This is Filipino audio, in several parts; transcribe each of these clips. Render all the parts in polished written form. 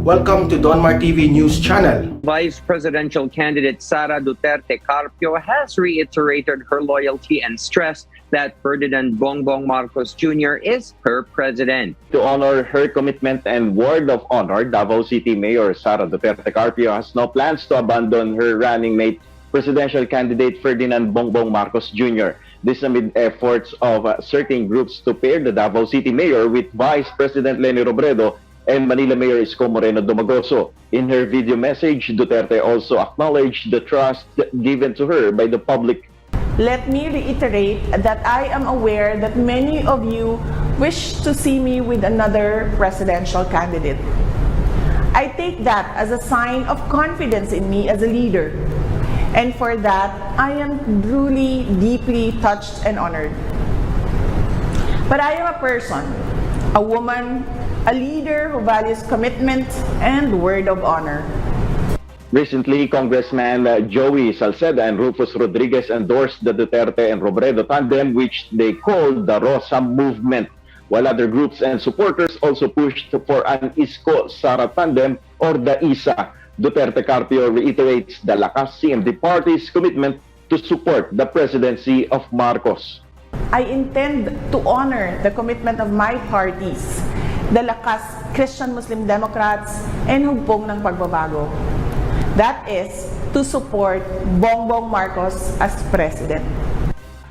Welcome to Donmar TV News Channel. Vice presidential candidate Sara Duterte Carpio has reiterated her loyalty and stressed that Ferdinand Bongbong Marcos Jr. is her president. To honor her commitment and word of honor, Davao City Mayor Sara Duterte Carpio has no plans to abandon her running mate, presidential candidate Ferdinand Bongbong Marcos Jr. This amid efforts of certain groups to pair the Davao City Mayor with Vice President Leni Robredo and Manila Mayor Isko Moreno Dumagoso. In her video message, Duterte also acknowledged the trust given to her by the public. Let me reiterate that I am aware that many of you wish to see me with another presidential candidate. I take that as a sign of confidence in me as a leader. And for that, I am truly, deeply touched and honored. But I am a person, a woman, a leader who values commitment and word of honor. Recently, Congressman Joey Salceda and Rufus Rodriguez endorsed the Duterte and Robredo tandem, which they called the Rosa Movement, while other groups and supporters also pushed for an Isko-Sara tandem or the ISA. Duterte Carpio reiterates the Lakas CMD party's commitment to support the presidency of Marcos. I intend to honor the commitment of my parties, the Lakas Christian Muslim Democrats and Hugpong ng Pagbabago. That is to support Bongbong Marcos as president.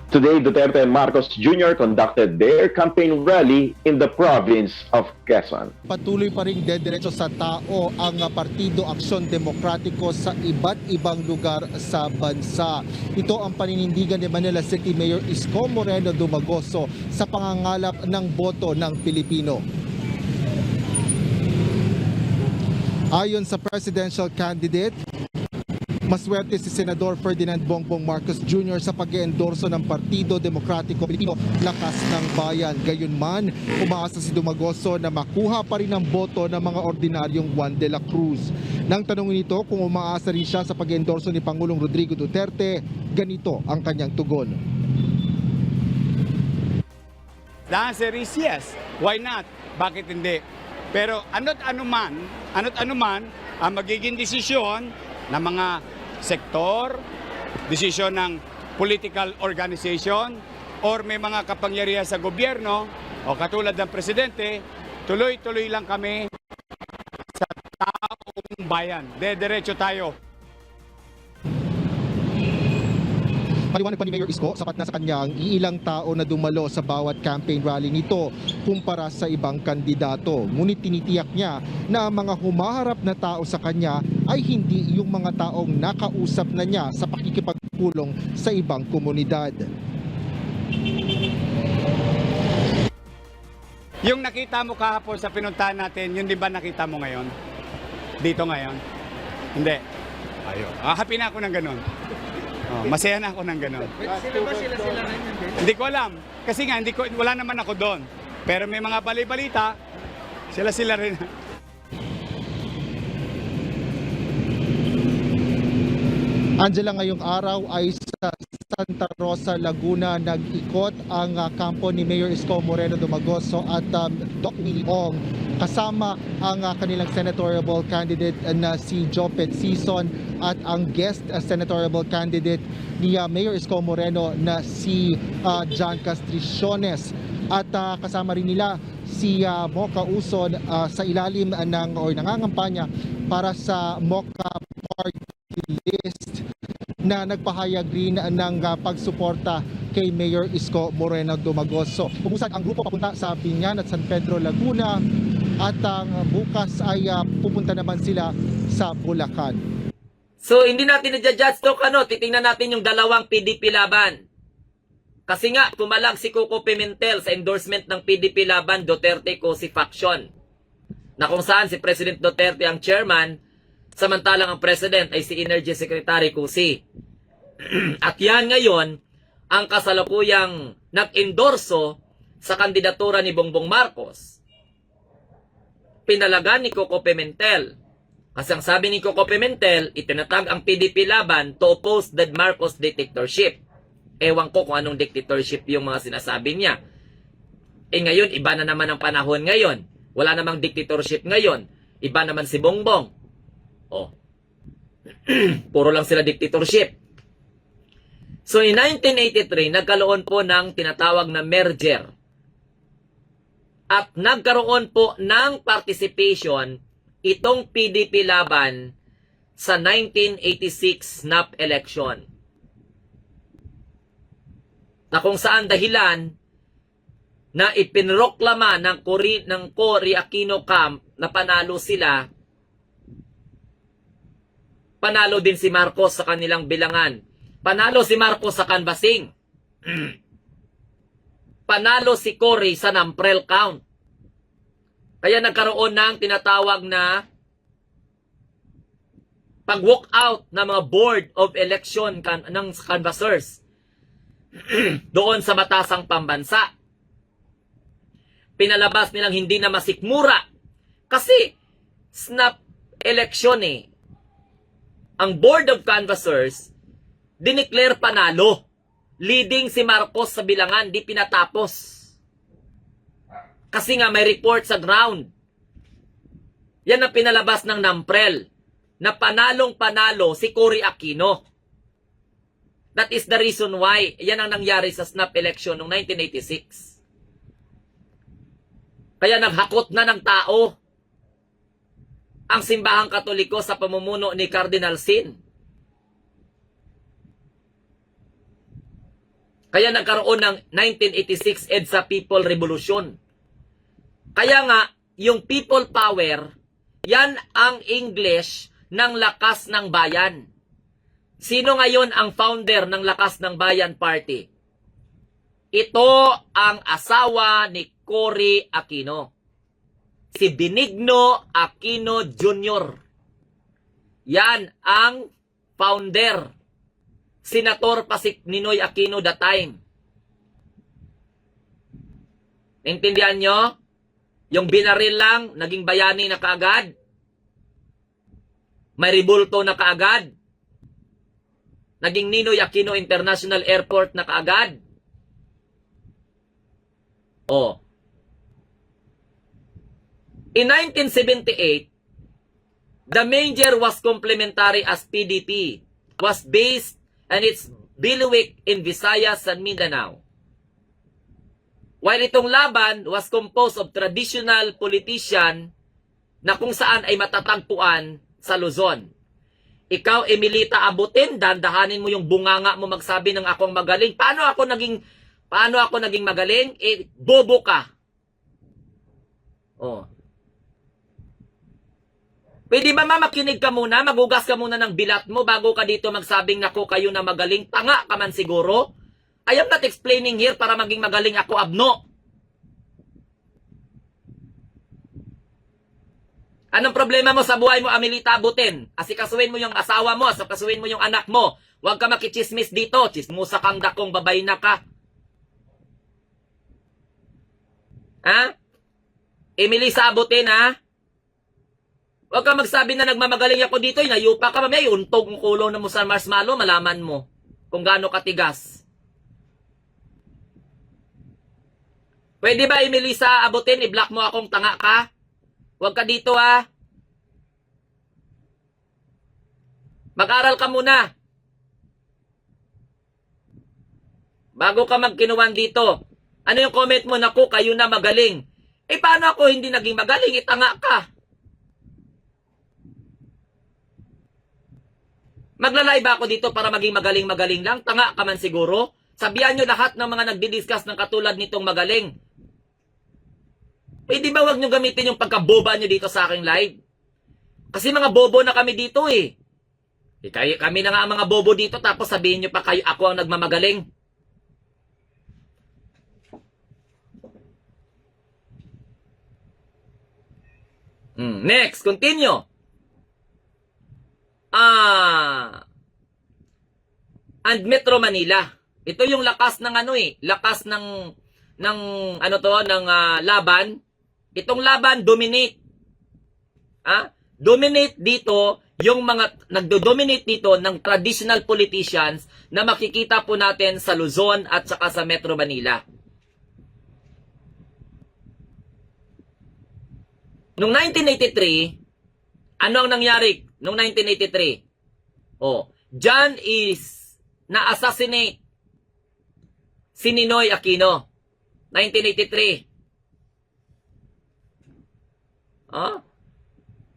Today, Duterte and Marcos Jr. conducted their campaign rally in the province of Quezon. Patuloy pa ring dediretso sa tao ang Partido Aksyon Demokratiko sa iba't ibang lugar sa bansa. Ito ang paninindigan ni Manila City Mayor Isko Moreno Dumagoso sa pangangalap ng boto ng Pilipino. Ayon sa presidential candidate, maswerte si Senador Ferdinand Bongbong Marcos Jr. sa pag-eendorso ng Partido Demokratiko Pilipino, Lakas ng Bayan. Gayunman, umaasa si Dumagoso na makuha pa rin ang boto ng mga ordinaryong Juan de la Cruz. Nang tanongin ito kung umaasa rin siya sa pag-eendorso ni Pangulong Rodrigo Duterte, ganito ang kanyang tugon. The answer is yes. Why not? Bakit hindi? Pero ano't anuman ang magiging desisyon ng mga sektor, desisyon ng political organization, or may mga kapangyarihan sa gobyerno, o katulad ng presidente, tuloy-tuloy lang kami sa taong bayan. Dediretso tayo. Paliwanag pa ni Mayor Isko, sapat na sa kanya ang iilang tao na dumalo sa bawat campaign rally nito kumpara sa ibang kandidato. Ngunit tinitiyak niya na ang mga humaharap na tao sa kanya ay hindi yung mga taong nakausap na niya sa pakikipagpulong sa ibang komunidad. Yung nakita mo kahapon sa pinuntahan natin, yun di ba nakita mo ngayon? Dito ngayon? Hindi. Ayun. Happy na ako ng ganun. Oh, masaya na ako ng gano'n. Sila ba sila rin yun din? Hindi ko alam. Kasi nga, wala naman ako doon. Pero may mga balita, sila rin. Angela, ngayong araw ay sa Santa Rosa, Laguna nag-ikot ang kampo ni Mayor Isko Moreno Dumagoso at Doc Willie Ong kasama ang kanilang senatorial candidate na si Jopet Sison at ang guest senatorial candidate ni Mayor Isko Moreno na si John Castriciones. At kasama rin nila si Mocha Uson sa ilalim ng nangangampanya para sa Mocha Party List na nagpahayag rin ng pagsuporta kay Mayor Isko Moreno Dumagoso. Pumusad ang grupo papunta sa Biñan at San Pedro, Laguna at bukas ay pupunta naman sila sa Bulacan. So hindi natin i-judge to, titingnan natin yung dalawang PDP laban. Kasi nga, pumalag si Coco Pimentel sa endorsement ng PDP laban Duterte-Cosi faction. Na kung saan si President Duterte ang chairman, samantalang ang President ay si Energy Secretary Cosi. At yan ngayon, ang kasalukuyang nag-endorso sa kandidatura ni Bongbong Marcos. Pinalagan ni Coco Pimentel. Kasi ang sabi ni Coco Pimentel, itinatag ang PDP laban to oppose the Marcos dictatorship. Ewan ko kung anong dictatorship yung mga sinasabi niya. Ngayon, iba na naman ang panahon ngayon. Wala namang dictatorship ngayon. Iba naman si Bongbong. Oh. Puro lang sila dictatorship. So in 1983, nagkaroon po ng tinatawag na merger. At nagkaroon po ng participation itong PDP Laban sa 1986 snap election. Na kung saan dahilan na ipinroklama ng Cory Aquino Camp na panalo sila, panalo din si Marcos sa kanilang bilangan. Panalo si Marcos sa canvassing. Panalo si Cory sa Namprel count. Kaya nagkaroon ng tinatawag na pag-walk out ng mga board of election ng canvassers doon sa batasang pambansa. Pinalabas nilang hindi na masikmura kasi snap election eh. Ang board of canvassers dineclare panalo. Leading si Marcos sa bilangan, di pinatapos. Kasi nga may report sa ground. Yan ang pinalabas ng Namprel na panalong-panalo si Cory Aquino. That is the reason why yan ang nangyari sa snap election noong 1986. Kaya naghakot na ng tao ang simbahang Katoliko sa pamumuno ni Cardinal Sin. Kaya nagkaroon ng 1986 EDSA People Revolution. Kaya nga, yung people power, yan ang English ng Lakas ng Bayan. Sino ngayon ang founder ng Lakas ng Bayan Party? Ito ang asawa ni Cory Aquino. Si Benigno Aquino Jr. Yan ang founder. Senator pa si Ninoy Aquino that time. Intindihan nyo? Yung binaril lang, naging bayani na kaagad. May rebulto na kaagad. Naging Ninoy Aquino International Airport na kaagad. Oh. In 1978, the merger was complementary as PDP was based and its Biliwik in Visayas and Mindanao. While itong laban was composed of traditional politician na kung saan ay matatagpuan sa Luzon. Ikaw, Emilita Abutin, dandahanin mo yung bunganga mo magsabi ng akong magaling. Paano ako naging magaling? Eh, bobo ka. Oh. Pwede ba makinig ka muna, magugas ka muna ng bilat mo bago ka dito magsabing nako kayo na magaling? Tanga ka man siguro. I am not explaining here para maging magaling ako, abno. Anong problema mo sa buhay mo, Amelita Abutin? Asikasuhin mo yung asawa mo, asikasuhin mo yung anak mo. Huwag ka makichismis dito. Chismusa kang dakong babay na ka. Ha? Emilisa Abutin, ha? Huwag ka magsabi na nagmamagaling ako dito, inayupa ka, mamaya, untog ang kulo na mo sa marshmallow, malaman mo kung gaano katigas. Pwede ba, Emilisa Abutin, i-block mo akong tanga ka? Huwag ka dito, ha? Mag-aral ka muna. Bago ka magkinuwan dito. Ano yung comment mo? Naku, kayo na magaling. Eh, paano ako hindi naging magaling? Itanga ka. Maglalay ba ako dito para maging magaling-magaling lang? Tanga ka man siguro. Sabihan nyo lahat ng mga nagdi-discuss ng katulad nitong magaling. Pwede ba wag nyo gamitin yung pagkaboba nyo dito sa aking live? Kasi mga bobo na kami dito eh. Kami na nga ang mga bobo dito tapos sabihin nyo pa kayo ako ang nagmamagaling. Next, continue. And Metro Manila. Ito yung lakas ng lakas ng laban. Itong laban dominate. Dominate dito yung mga nagdo-dominate dito ng traditional politicians na makikita po natin sa Luzon at saka sa Metro Manila. Noong 1983, Ano ang nangyari noong 1983? Dyan is na-assassinate si Ninoy Aquino. 1983.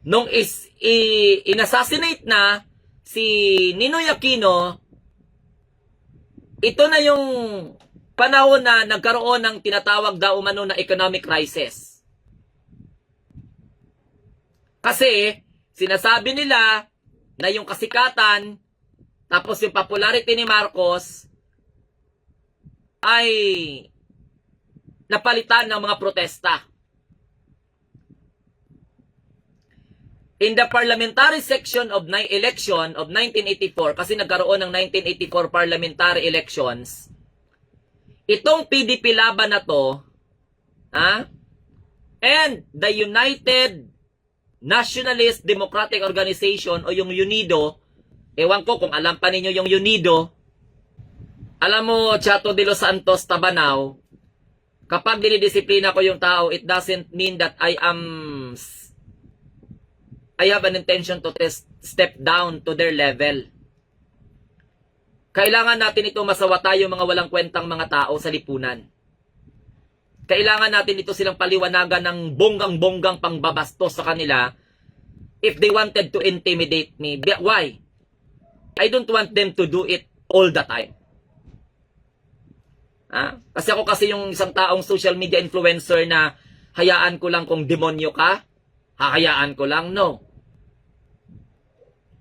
Nung in-assassinate na si Ninoy Aquino, ito na yung panahon na nagkaroon ng tinatawag daw umano na economic crisis. Kasi sinasabi nila na yung kasikatan tapos yung popularity ni Marcos ay napalitan ng mga protesta. In the parliamentary section of election of 1984, kasi nagkaroon ng 1984 parliamentary elections, itong PDP laban na to, and the United Nationalist Democratic Organization o yung UNIDO, ewan ko kung alam pa ninyo yung UNIDO, alam mo, Chato de los Santos, Tabanao, kapag dinidisiplina ko yung tao, it doesn't mean that I have an intention to step down to their level. Kailangan natin ito masawata yung mga walang kwentang mga tao sa lipunan. Kailangan natin ito silang paliwanagan ng bonggang-bonggang pangbabastos sa kanila if they wanted to intimidate me. Why? I don't want them to do it all the time. Kasi ako yung isang taong social media influencer na hayaan ko lang kung demonyo ka, hahayaan ko lang, no.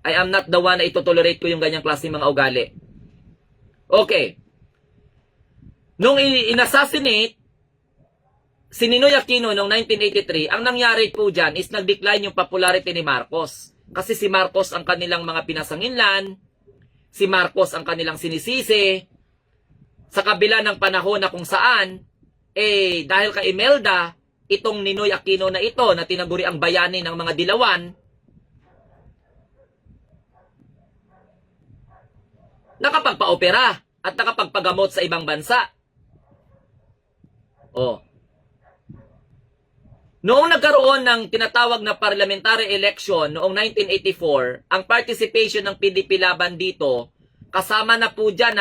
I am not the one na itotolerate ko yung ganyang klase mga ugali. Okay. Nung in-assassinate si Ninoy Aquino noong 1983, ang nangyari po dyan is nag-decline yung popularity ni Marcos. Kasi si Marcos ang kanilang mga pinasanginlan, si Marcos ang kanilang sinisisi, sa kabila ng panahon na kung saan, dahil kay Imelda, itong Ninoy Aquino na ito, na tinaguri ang bayani ng mga Dilawan, nakapagpa-opera at nakapagpagamot sa ibang bansa. Noong nagkaroon ng tinatawag na parliamentary election noong 1984, ang participation ng PDP laban dito, kasama na po dyan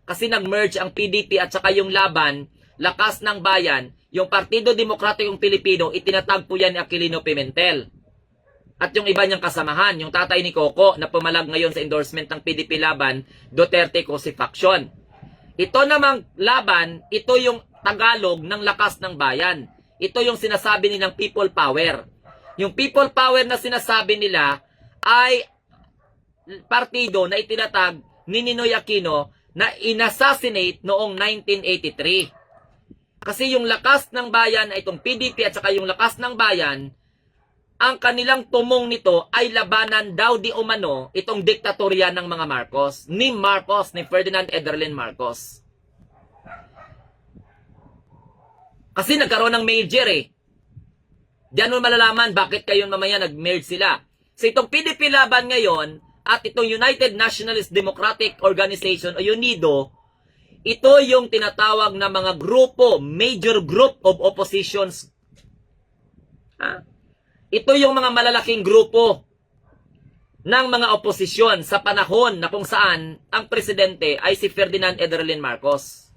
kasi nag-merge ang PDP at saka yung laban, Lakas ng Bayan, yung Partido Demokratikong Pilipino, itinatag po yan ni Aquilino Pimentel. At yung iba niyang kasamahan, yung tatay ni Coco na pumalag ngayon sa endorsement ng PDP laban, Duterte Cosi Faction. Ito namang laban, ito yung Tagalog ng Lakas ng Bayan. Ito yung sinasabi nilang people power. Yung people power na sinasabi nila ay partido na itinatag ni Ninoy Aquino na inassassinate noong 1983. Kasi yung Lakas ng Bayan, itong PDP at saka yung Lakas ng Bayan, ang kanilang tumong nito ay labanan daw di umano itong diktatorya ng mga Marcos, ni Ferdinand Ederlin Marcos. Kasi nagkaroon ng merger Diyan mo malalaman bakit kayo mamaya nag-merge sila. So itong PDP laban ngayon at itong United Nationalist Democratic Organization o UNIDO, ito yung tinatawag na mga grupo, major group of oppositions. Ito yung mga malalaking grupo ng mga oposisyon sa panahon na kung saan ang presidente ay si Ferdinand Ederlin Marcos.